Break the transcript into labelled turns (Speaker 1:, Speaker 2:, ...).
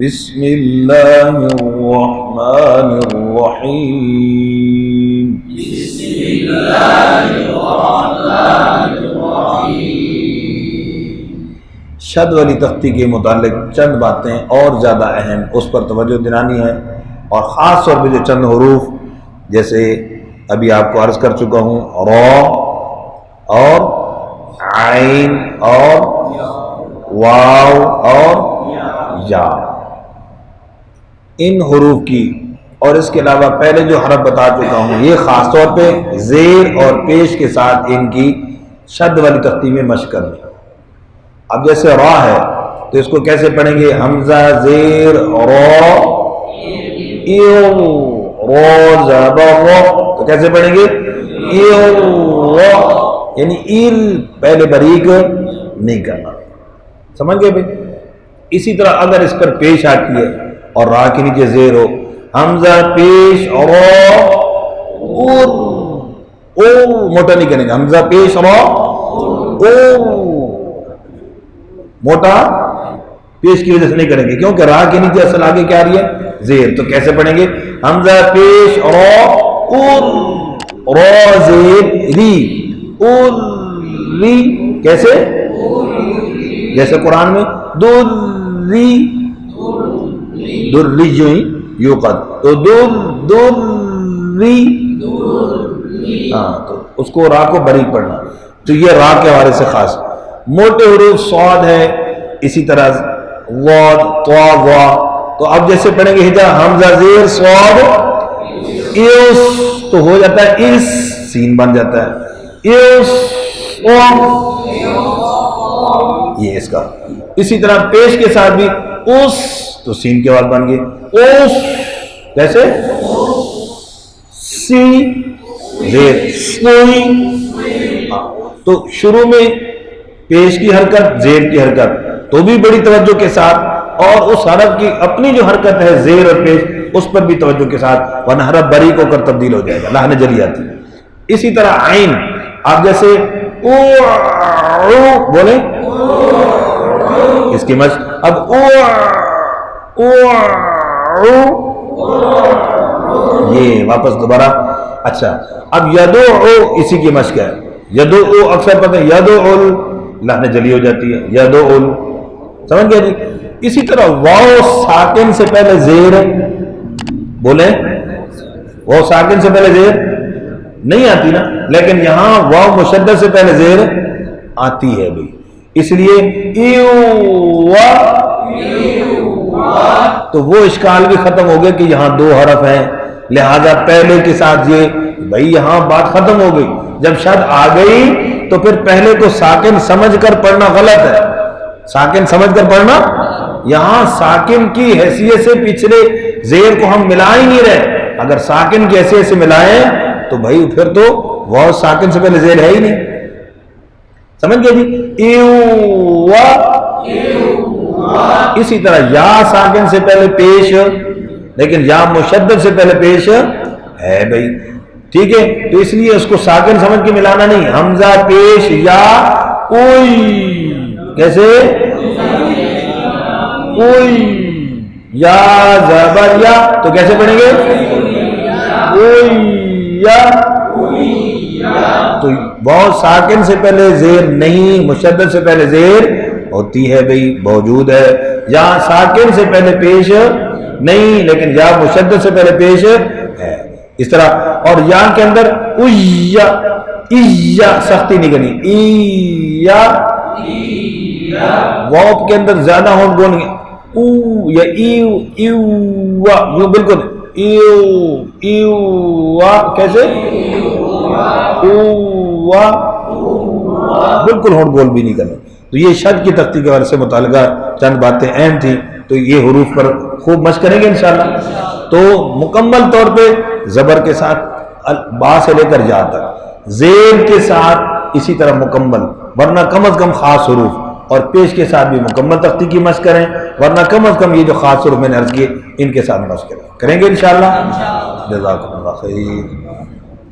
Speaker 1: بسم اللہ الرحمن الرحیم.
Speaker 2: بسم اللہ الرحمن الرحیم.
Speaker 1: شد والی تختی کے متعلق چند باتیں اور زیادہ اہم اس پر توجہ دلانی ہے، اور خاص طور پہ جو چند حروف جیسے ابھی آپ کو عرض کر چکا ہوں، را اور عین اور واو اور یا، ان حروف کی اور اس کے علاوہ پہلے جو حرف بتا چکا ہوں یہ خاص طور پہ زیر اور پیش کے ساتھ ان کی شد والی تختی میں مشق کرنی. اب جیسے را ہے تو اس کو کیسے پڑھیں گے؟ حمزہ زیر را، ایو را زبر را، تو کیسے پڑھیں گے؟ ایو را، یعنی ایل پہلے باریک نہیں کرنا. سمجھ گئے بھائی؟ اسی طرح اگر اس پر پیش آتی ہے اور را کے نیچے زیر ہو، حمزہ پیش را اور او، موٹا نہیں کریں گے. حمزہ پیش را او، موٹا پیش کی وجہ سے نہیں کریں گے کیونکہ را کے نیچے اصل آگے کیا آ رہی ہے؟ زیر. تو کیسے پڑھیں گے؟ حمزہ پیش را اور را زیر ری، اور ری، کیسے؟ جیسے قرآن میں دری، دری جو ہی یوقد، تو دری، ہاں، تو اس کو را کو باریک پڑھنا. تو یہ را کے حوالے سے خاص. موٹے حروف صاد ہے، اسی طرح واد، طا، وا. تو اب جیسے پڑھیں گے ہجا حمزہ زیر صاد ایس، تو ہو جاتا ہے اس، سین بن جاتا ہے ایس، یہ اس کا. اسی طرح پیش کے ساتھ بھی اس، تو سین کے بعد بن گئے اس، کیسے؟ سی زیر سوئی. تو شروع میں پیش کی حرکت، زیر کی حرکت، تو بھی بڑی توجہ کے ساتھ، اور اس حرف کی اپنی جو حرکت ہے زیر اور پیش اس پر بھی توجہ کے ساتھ، ورنہ حرف باریک ہو کر تبدیل ہو جائے گا، لہن جلی آتی ہے. اسی طرح عین، آپ جیسے او بولیں اس کی مشق. اب او یہ واپس دوبارہ. اچھا، اب یدو اسی کی مشق ہے. یدو اکثر پتہ ہے یدو لہن جلی ہو جاتی ہے، یدو، سمجھ گئے جی؟ اسی طرح واو ساکن سے پہلے زیر، بولیں واو ساکن سے پہلے زیر نہیں آتی نا، لیکن یہاں واو مشدد سے پہلے زیر آتی ہے بھائی. اس لیے تو وہ اشکال بھی ختم ہو گیا کہ یہاں دو حرف ہیں، لہذا پہلے کے ساتھ یہ بھائی یہاں بات ختم ہو گئی. جب شد آ گئی تو پھر پہلے کو ساکن سمجھ کر پڑھنا غلط ہے. ساکن سمجھ کر پڑھنا، یہاں ساکن کی حیثیت سے پچھلے زیر کو ہم ملا ہی نہیں رہے. اگر ساکن کی حیثیت سے ملائیں تو بھائی پھر تو وہ ساکن سے پہلے زیر ہے ہی نہیں. سمجھ گئے جی؟ ایوا. اسی طرح یا ساکن سے پہلے پیش، لیکن یا مشدد سے پہلے پیش ہے بھائی، ٹھیک ہے؟ تو اس لیے اس کو ساکن سمجھ کے ملانا نہیں. حمزہ پیش یا اوئی، کیسے؟ اوئی یا زبر یا، تو کیسے پڑھیں گے؟ اوئی یا. تو بہت ساکن سے پہلے زیر نہیں، مشدد سے پہلے زیر ہوتی ہے بھئی، موجود ہے. یا ساکن سے پہلے پیش نہیں، لیکن یا مشدد سے پہلے پیش ہے. اس طرح، اور یا کے اندر ایا، ایا سختی نہیں کرنی، ایا. واو کے اندر زیادہ ہونٹ بولیں او یا ایو، ایو یوں بالکل ایو، ایو کیسے؟ بالکل ہونٹ بول بھی نہیں کرنا. تو یہ شد کی تختی کے حوالے سے متعلقہ چند باتیں اہم تھیں، تو یہ حروف پر خوب مشق کریں گے انشاءاللہ. تو مکمل طور پہ زبر کے ساتھ با سے لے کر جا تک، زیر کے ساتھ اسی طرح مکمل، ورنہ کم از کم خاص حروف، اور پیش کے ساتھ بھی مکمل تختی کی مشق کریں، ورنہ کم از کم یہ جو خاص حروف میں نے عرض کیے ان کے ساتھ مشق کریں گے انشاءاللہ. جزاکم اللہ خیر.